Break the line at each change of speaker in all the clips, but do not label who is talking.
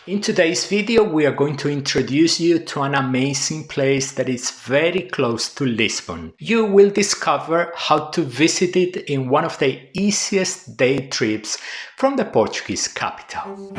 In today's video, we are going to introduce you to an amazing place that is very close to Lisbon. You will discover how to visit it in one of the easiest day trips from the Portuguese capital.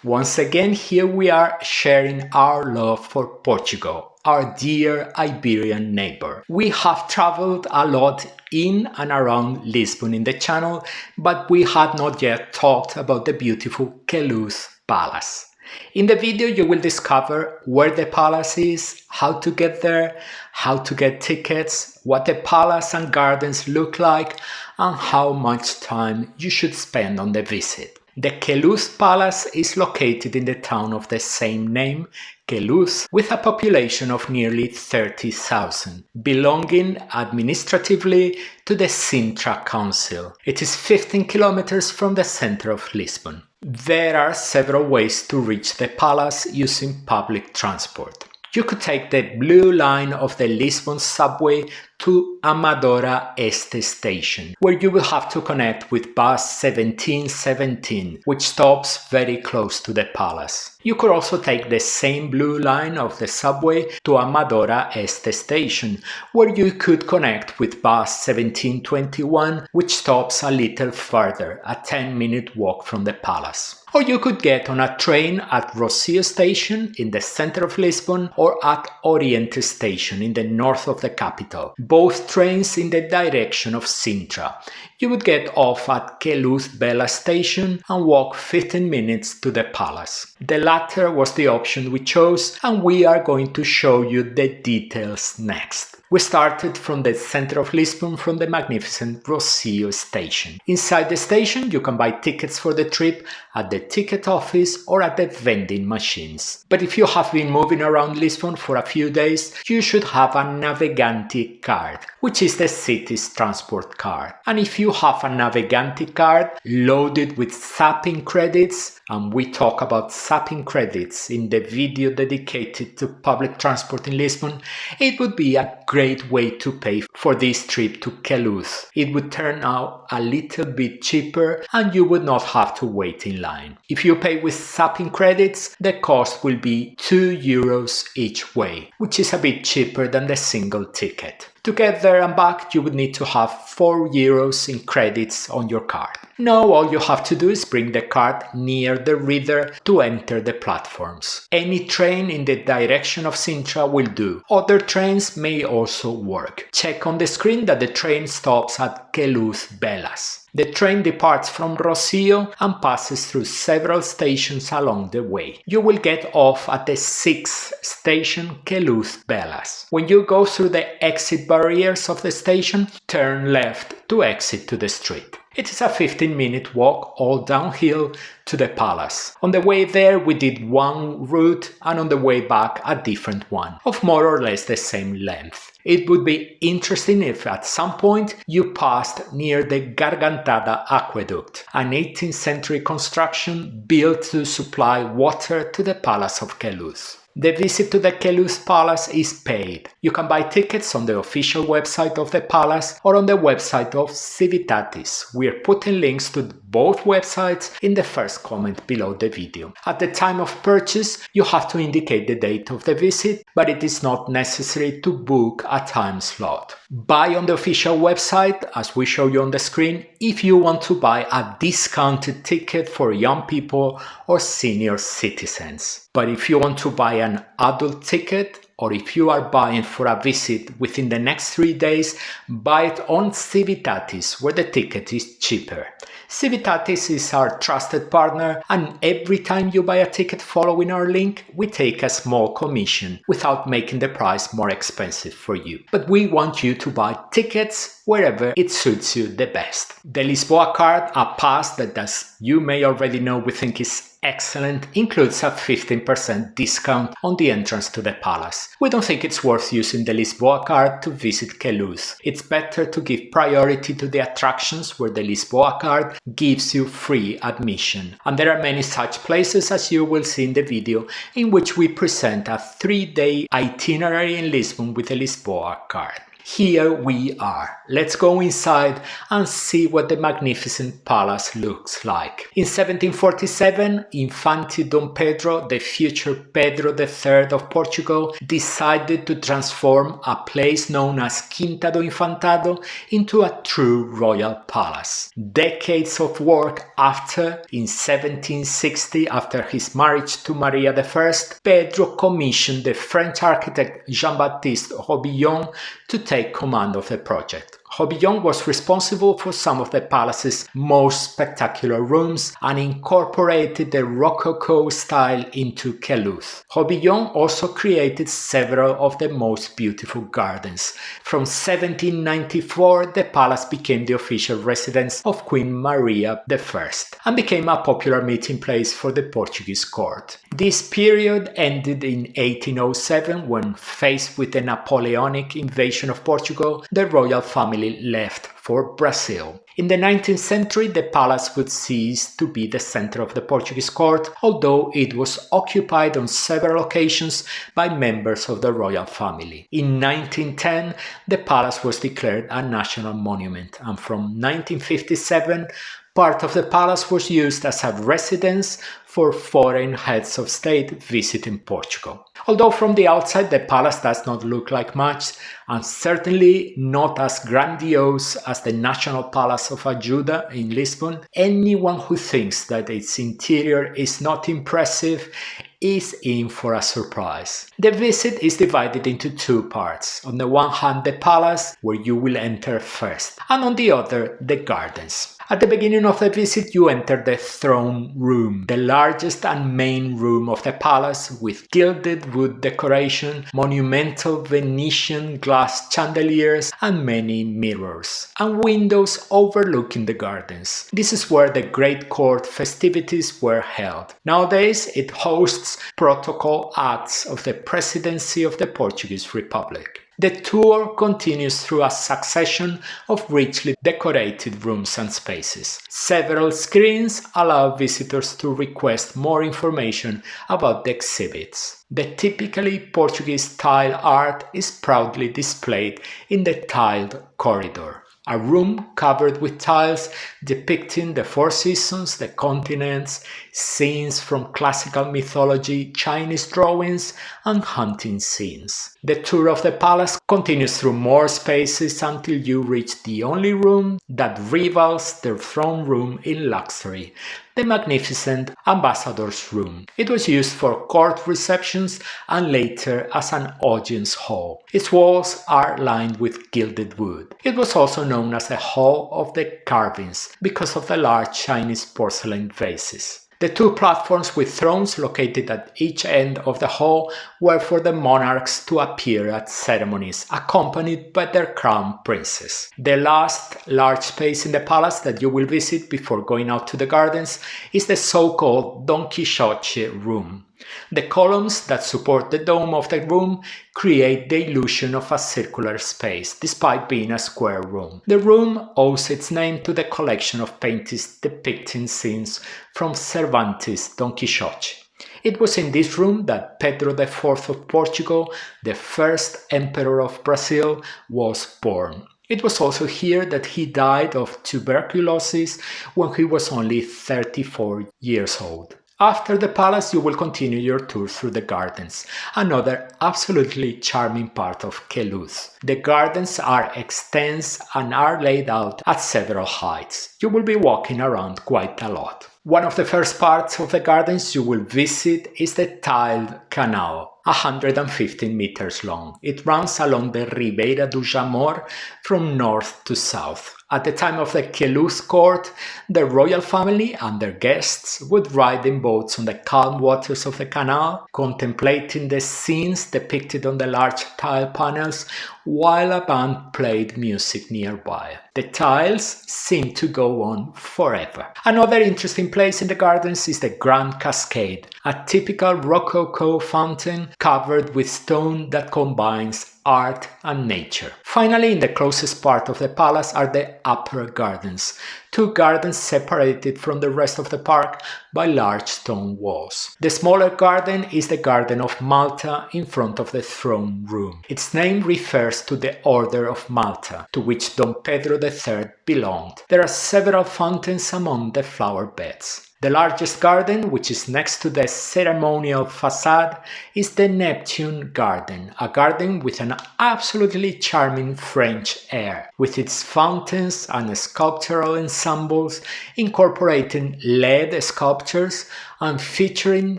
Once again, here we are sharing our love for Portugal, our dear Iberian neighbor. We have traveled a lot in and around Lisbon in the channel, but we had not yet talked about the beautiful Queluz Palace. In the video, you will discover where the palace is, how to get there, how to get tickets, what the palace and gardens look like, and how much time you should spend on the visit. The Queluz Palace is located in the town of the same name, Queluz, with a population of nearly 30,000, belonging administratively to the Sintra Council. It is 15 kilometers from the center of Lisbon. There are several ways to reach the palace using public transport. You could take the blue line of the Lisbon subway to Amadora Este station, where you will have to connect with bus 1717, which stops very close to the palace. You could also take the same blue line of the subway to Amadora Este station, where you could connect with bus 1721, which stops a little further, a 10-minute walk from the palace. Or you could get on a train at Rocio station in the center of Lisbon or at Oriente station in the north of the capital, both trains in the direction of Sintra. You would get off at Queluz Bela station and walk 15 minutes to the palace. The latter was the option we chose, and we are going to show you the details next. We started from the center of Lisbon from the magnificent Rocio station. Inside the station, you can buy tickets for the trip at the ticket office or at the vending machines. But if you have been moving around Lisbon for a few days, you should have a Navegante card, which is the city's transport card. And if you have a Navegante card loaded with zapping credits, and we talk about zapping credits in the video dedicated to public transport in Lisbon, it would be a great way to pay for this trip to Queluz. It would turn out a little bit cheaper and you would not have to wait in line. If you pay with zapping credits, the cost will be €2 each way, which is a bit cheaper than the single ticket. To get there and back, you would need to have €4 in credits on your card. Now all you have to do is bring the card near the reader to enter the platforms. Any train in the direction of Sintra will do. Other trains may also work. Check on the screen that the train stops at Queluz Belas. The train departs from Rocio and passes through several stations along the way. You will get off at the 6th station, Queluz Belas. When you go through the exit barriers of the station, turn left to exit to the street. It is a 15-minute walk all downhill to the palace. On the way there we did one route and on the way back a different one, of more or less the same length. It would be interesting if at some point you passed near the Gargantada Aqueduct, an 18th century construction built to supply water to the Palace of Queluz. The visit to the Queluz Palace is paid. You can buy tickets on the official website of the palace or on the website of Civitatis. We are putting links to both websites in the first comment below the video. At the time of purchase, you have to indicate the date of the visit, but it is not necessary to book a time slot. Buy on the official website, as we show you on the screen, if you want to buy a discounted ticket for young people or senior citizens. But if you want to buy an adult ticket, or if you are buying for a visit within the next 3 days, buy it on Civitatis, where the ticket is cheaper. Civitatis is our trusted partner, and every time you buy a ticket following our link, we take a small commission without making the price more expensive for you. But we want you to buy tickets wherever it suits you the best. The Lisboa card, a pass that, as you may already know, we think is excellent, includes a 15% discount on the entrance to the palace. We don't think it's worth using the Lisboa card to visit Queluz. It's better to give priority to the attractions where the Lisboa card gives you free admission. And there are many such places, as you will see in the video, in which we present a 3-day itinerary in Lisbon with the Lisboa card. Here we are. Let's go inside and see what the magnificent palace looks like. In 1747, Infante Dom Pedro, the future Pedro III of Portugal, decided to transform a place known as Quinta do Infantado into a true royal palace. Decades of work after, in 1760, after his marriage to Maria I, Pedro commissioned the French architect Jean-Baptiste Robillon to take command of the project. Robillon was responsible for some of the palace's most spectacular rooms and incorporated the Rococo style into Queluz. Robillon also created several of the most beautiful gardens. From 1794, the palace became the official residence of Queen Maria I and became a popular meeting place for the Portuguese court. This period ended in 1807 when, faced with the Napoleonic invasion of Portugal, the royal family left for Brazil. In the 19th century, the palace would cease to be the center of the Portuguese court, although it was occupied on several occasions by members of the royal family. In 1910, the palace was declared a national monument, and from 1957, part of the palace was used as a residence for foreign heads of state visiting Portugal. Although from the outside the palace does not look like much, and certainly not as grandiose as the National Palace of Ajuda in Lisbon, anyone who thinks that its interior is not impressive is in for a surprise. The visit is divided into two parts. On the one hand, the palace, where you will enter first, and on the other, the gardens. At the beginning of the visit, you enter the throne room, the largest and main room of the palace, with gilded wood decoration, monumental Venetian glass chandeliers, and many mirrors, and windows overlooking the gardens. This is where the great court festivities were held. Nowadays, it hosts protocol acts of the Presidency of the Portuguese Republic. The tour continues through a succession of richly decorated rooms and spaces. Several screens allow visitors to request more information about the exhibits. The typically Portuguese tile art is proudly displayed in the tiled corridor. A room covered with tiles depicting the four seasons, the continents, scenes from classical mythology, Chinese drawings, and hunting scenes. The tour of the palace continues through more spaces until you reach the only room that rivals the throne room in luxury, the magnificent ambassador's room. It was used for court receptions and later as an audience hall. Its walls are lined with gilded wood. It was also known as the Hall of the Carvings because of the large Chinese porcelain vases. The two platforms with thrones located at each end of the hall were for the monarchs to appear at ceremonies, accompanied by their crown princes. The last large space in the palace that you will visit before going out to the gardens is the so-called Don Quixote room. The columns that support the dome of the room create the illusion of a circular space, despite being a square room. The room owes its name to the collection of paintings depicting scenes from Cervantes' Don Quixote. It was in this room that Pedro IV of Portugal, the first emperor of Brazil, was born. It was also here that he died of tuberculosis when he was only 34 years old. After the palace, you will continue your tour through the gardens, another absolutely charming part of Queluz. The gardens are extensive and are laid out at several heights. You will be walking around quite a lot. One of the first parts of the gardens you will visit is the tiled canal, 115 meters long. It runs along the Ribeira do Jamor from north to south. At the time of the Queluz court, the royal family and their guests would ride in boats on the calm waters of the canal, contemplating the scenes depicted on the large tile panels while a band played music nearby. The tiles seem to go on forever. Another interesting place in the gardens is the Grand Cascade, a typical Rococo fountain covered with stone that combines art and nature. Finally, in the closest part of the palace are the upper gardens, two gardens separated from the rest of the park by large stone walls. The smaller garden is the Garden of Malta in front of the throne room. Its name refers to the Order of Malta, to which Don Pedro III belonged. There are several fountains among the flower beds. The largest garden, which is next to the ceremonial facade, is the Neptune Garden, a garden with an absolutely charming French air, with its fountains and sculptural ensembles incorporating lead sculptures and featuring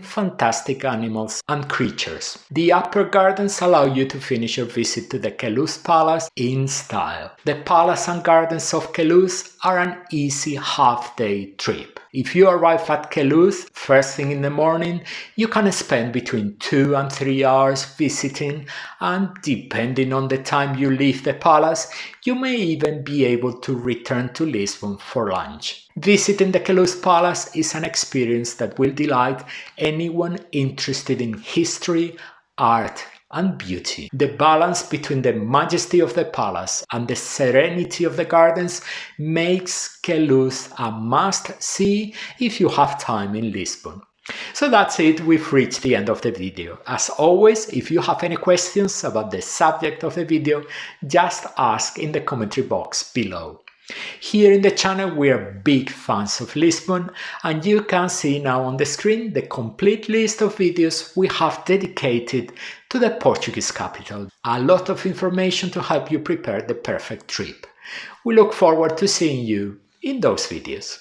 fantastic animals and creatures. The upper gardens allow you to finish your visit to the Queluz Palace in style. The palace and gardens of Queluz are an easy half-day trip. If you arrive at Queluz first thing in the morning, you can spend between 2 and 3 hours visiting, and depending on the time you leave the palace, you may even be able to return to Lisbon for lunch. Visiting the Queluz Palace is an experience that will delight anyone interested in history, art, and beauty. The balance between the majesty of the palace and the serenity of the gardens makes Queluz a must-see if you have time in Lisbon. So that's it, we've reached the end of the video. As always, if you have any questions about the subject of the video, just ask in the commentary box below. Here in the channel we are big fans of Lisbon, and you can see now on the screen the complete list of videos we have dedicated to the Portuguese capital. A lot of information to help you prepare the perfect trip. We look forward to seeing you in those videos.